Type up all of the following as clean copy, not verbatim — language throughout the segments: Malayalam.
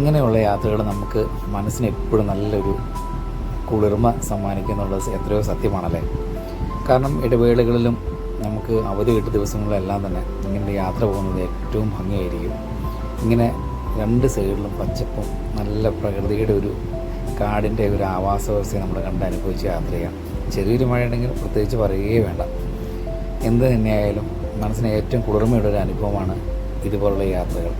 ഇങ്ങനെയുള്ള യാത്രകൾ നമുക്ക് മനസ്സിന് എപ്പോഴും നല്ലൊരു കുളിർമ സമ്മാനിക്കുന്നുള്ളത് എത്രയോ സത്യമാണല്ലേ. കാരണം ഇടവേളകളിലും നമുക്ക് അവധി കിട്ടിയ ദിവസങ്ങളിലെല്ലാം തന്നെ ഇങ്ങനെ യാത്ര പോകുന്നത് ഏറ്റവും ഭംഗിയായിരിക്കും. ഇങ്ങനെ രണ്ട് സൈഡിലും പച്ചപ്പും നല്ല പ്രകൃതിയുടെ ഒരു കാടിൻ്റെ ഒരു ആവാസ വ്യവസ്ഥയെ നമ്മൾ കണ്ടനുഭവിച്ച് യാത്ര ചെയ്യാം. ചെറിയൊരു മഴയുണ്ടെങ്കിൽ പ്രത്യേകിച്ച് പറയുകയേ വേണ്ട. എന്ത് തന്നെയായാലും മനസ്സിന് ഏറ്റവും കുളിർമയുള്ള ഒരു അനുഭവമാണ് ഇതുപോലുള്ള യാത്രകൾ.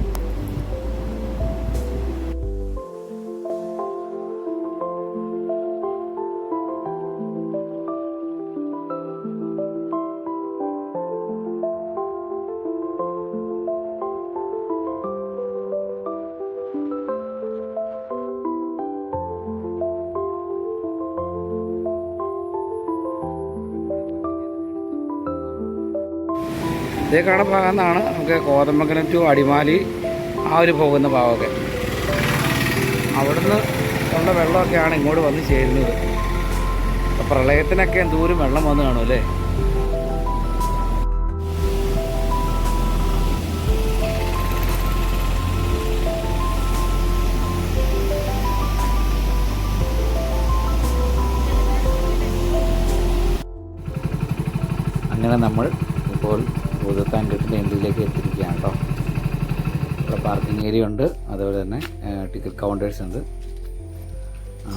ഇതേ കാണാൻ ഭാഗമെന്നാണ് നമുക്ക് കോതമംഗലം ടു അടിമാലി ആ ഒരു പോകുന്ന ഭാഗമൊക്കെ. അവിടുന്ന് ഉള്ള വെള്ളമൊക്കെയാണ് ഇങ്ങോട്ട് വന്ന് ചേരുന്നത്. പ്രളയത്തിനൊക്കെ എന്തോരം വെള്ളം വന്ന് കാണും അല്ലേ. അങ്ങനെ നമ്മൾ ഇപ്പോൾ ഭൂതത്താൻകെട്ടിൻ്റെ എൻട്രിയിലേക്ക് എത്തിയിരിക്കുകയാണ് കേട്ടോ. ഇവിടെ പാർക്കിംഗ് ഏരിയ ഉണ്ട്, അതുപോലെ തന്നെ ടിക്കറ്റ് കൗണ്ടേഴ്സ് ഉണ്ട്.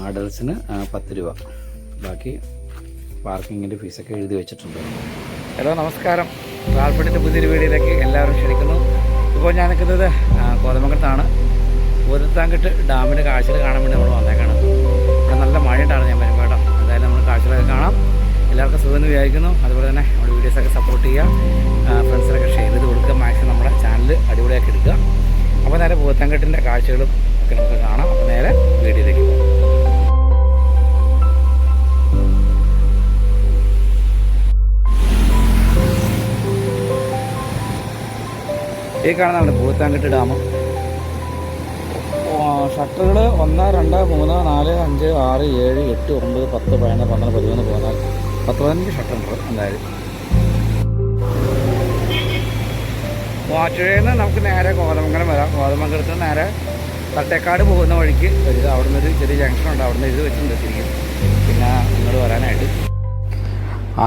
അഡൽസിന് 10 രൂപ, ബാക്കി പാർക്കിങ്ങിൻ്റെ ഫീസൊക്കെ എഴുതി വെച്ചിട്ടുണ്ട്. ഹലോ, നമസ്കാരം. ട്രാൻസ്പോർട്ടിൻ്റെ പുതിയൊരു വീഡിയോയിലേക്ക് എല്ലാവരും ക്ഷണിക്കുന്നു. ഇപ്പോൾ ഞാൻ നിൽക്കുന്നത് കോതമംഗലത്താണ്. ഭൂതത്താൻകെട്ട് ഡാമിൻ്റെ കാഴ്ചകൾ കാണാൻ വേണ്ടി നമ്മൾ വന്നേക്കാണ്. ഇവിടെ നല്ല മഴയുണ്ടാണ് ഞാൻ വരുമ്പോൾ കേട്ടോ. എന്തായാലും നമ്മൾ കാഴ്ചകളൊക്കെ കാണാം. എല്ലാവർക്കും സുഖമെന്ന് വിചാരിക്കുന്നു. അതുപോലെ തന്നെ നമ്മുടെ വീഡിയോസൊക്കെ സപ്പോർട്ട് ചെയ്യുക, ഫ്രണ്ട്സിനൊക്കെ ഷെയർ ചെയ്ത് കൊടുക്കുക, മാക്സിമം നമ്മുടെ ചാനൽ അടിപൊളിയാക്കി എടുക്കുക. അപ്പോൾ നേരെ ഭൂതത്താൻകെട്ടിൻ്റെ കാഴ്ചകളും ഒക്കെ നമുക്ക് കാണാം. അപ്പോൾ നേരെ വീഡിയോയിലേക്ക് പോകും. ഈ കാണുന്നതാണ് ഭൂതത്താൻകെട്ട് ഡാം. ഷട്ടറുകൾ 1, 2, 3, 4, 5, 6, 7, 8, 9, 10, 11, 12, 13, 14, 15 ഷട്ടറുണ്ട് എന്തായാലും. മൂവാറ്റുപുഴയിൽ നിന്ന് നമുക്ക് നേരെ കോതമംഗലം വരാം. കോതമംഗലത്ത് നിന്ന് നേരെ തട്ടേക്കാട് പോകുന്ന വഴിക്ക് വരിക. അവിടെ നിന്നൊരു ചെറിയ ജംഗ്ഷനുണ്ട്, അവിടെ നിന്ന് എഴുതി വെച്ചിട്ടുണ്ട് ശരിക്കും. പിന്നെ ഇങ്ങോട്ട് വരാനായിട്ട്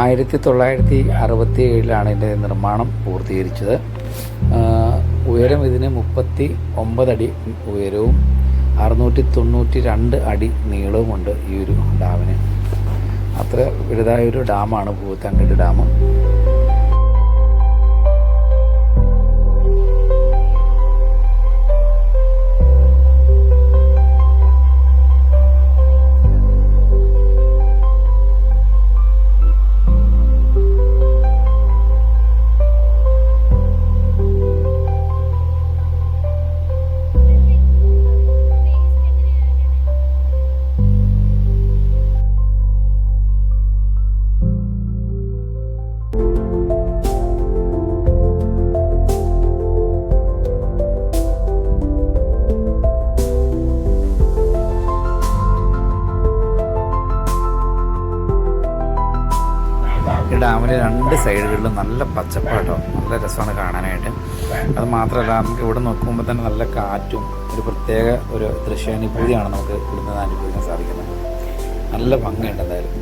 1967 ഇതിൻ്റെ നിർമ്മാണം പൂർത്തീകരിച്ചത്. ഉയരം ഇതിന് 39 അടി ഉയരവും 692 അടി നീളവുമുണ്ട് ഈ ഒരു ഡാമിന്. അത്ര വലുതായൊരു ഡാമാണ് ഭൂതത്താൻകെട്ട് ഡാം. ഡാമിലെ രണ്ട് സൈഡുകളിലും നല്ല പച്ചപ്പാട്ടോ, നല്ല രസമാണ് കാണാനായിട്ട്. അത് മാത്രമല്ല, നമുക്ക് ഇവിടെ നോക്കുമ്പോൾ തന്നെ നല്ല കാറ്റും ഒരു പ്രത്യേക ഒരു ദൃശ്യാനുഭൂതിയാണ് നമുക്ക് ഇവിടുന്ന് അനുഭവിക്കാൻ സാധിക്കുന്നത്. നല്ല ഭംഗിയുണ്ട് എന്തായാലും.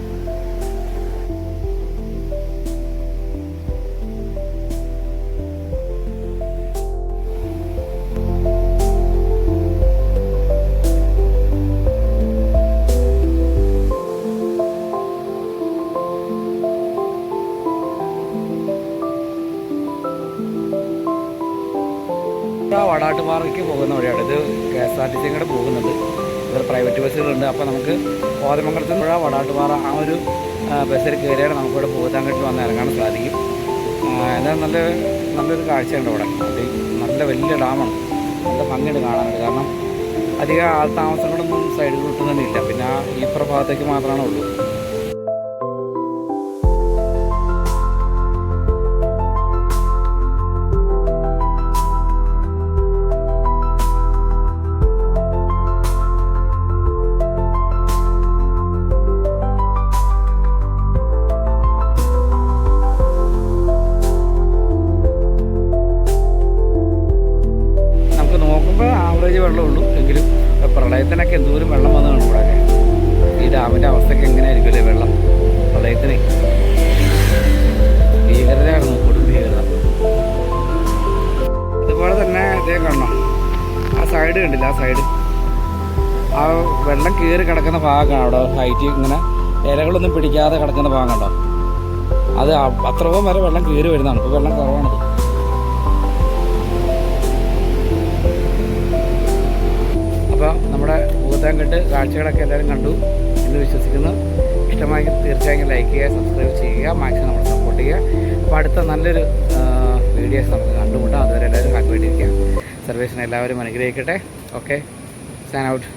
വടാട്ടുപാറയ്ക്ക് പോകുന്ന വഴിയാണ് ഇത്. KSRTC കൂടെ പോകുന്നുണ്ട്, ഇവിടെ പ്രൈവറ്റ് ബസ്സുകളുണ്ട്. അപ്പോൾ നമുക്ക് കോതമംഗലത്ത് നിന്ന് വടാട്ടുപാറ ആ ഒരു ബസ്സിൽ കയറിയാണ് നമുക്കിവിടെ ഭൂതത്താൻകെട്ടിൽ വന്ന് ഇറങ്ങാൻ സാധിക്കും. എന്തായാലും നല്ലൊരു കാഴ്ചയുണ്ട് ഇവിടെ. നല്ല വലിയ ഡാമാണ്, നല്ല ഭംഗിയുണ്ട് കാണാനുണ്ട്. കാരണം അധികം ആൾത്താമസങ്ങളൊന്നും സൈഡിൽ കിട്ടുന്നില്ല, പിന്നെ ഈ ഭാഗത്തേക്ക് മാത്രമാണ് ഉള്ളൂ. വെള്ളമുള്ളൂ എങ്കിലും ഡാമിൻ്റെ അവസ്ഥയൊക്കെ എങ്ങനെയായിരിക്കുമല്ലേ വെള്ളം പ്രളയത്തിന് ഭീകരതയായിരുന്നു, കൊടും ഭീകരത. അതുപോലെ തന്നെ ഇതേ കാണണം, ആ സൈഡ് കണ്ടില്ല, ആ സൈഡ് ആ വെള്ളം കയറി കിടക്കുന്ന ഭാഗമാണ് അവിടെ ഹൈറ്റ്, ഇങ്ങനെ ഇലകളൊന്നും പിടിക്കാതെ കിടക്കുന്ന ഭാഗം കണ്ടോ, അത് അത്രയും വരെ വെള്ളം കയറി വരുന്നതാണ്. ഇപ്പോൾ വെള്ളം കുറവാണത്. അപ്പോൾ നമ്മുടെ ഭൂതാങ്കട്ട് കാഴ്ചകളൊക്കെ എല്ലാവരും കണ്ടു എന്ന് വിശ്വസിക്കുന്നു. ഇഷ്ടമായെങ്കിൽ തീർച്ചയായും ലൈക്ക് ചെയ്യുക, സബ്സ്ക്രൈബ് ചെയ്യുക, മാക്സിമം നമ്മൾ സപ്പോർട്ട് ചെയ്യുക. അപ്പോൾ അടുത്ത നല്ലൊരു വീഡിയോസ് നമുക്ക് കണ്ടുമുട്ടാം. അതുവരെ എല്ലാവരും ഹാപ്പി ആയിട്ടിരിക്കുക. സർവീസിനെ എല്ലാവരും അനുഗ്രഹിക്കട്ടെ. Okay, sign out.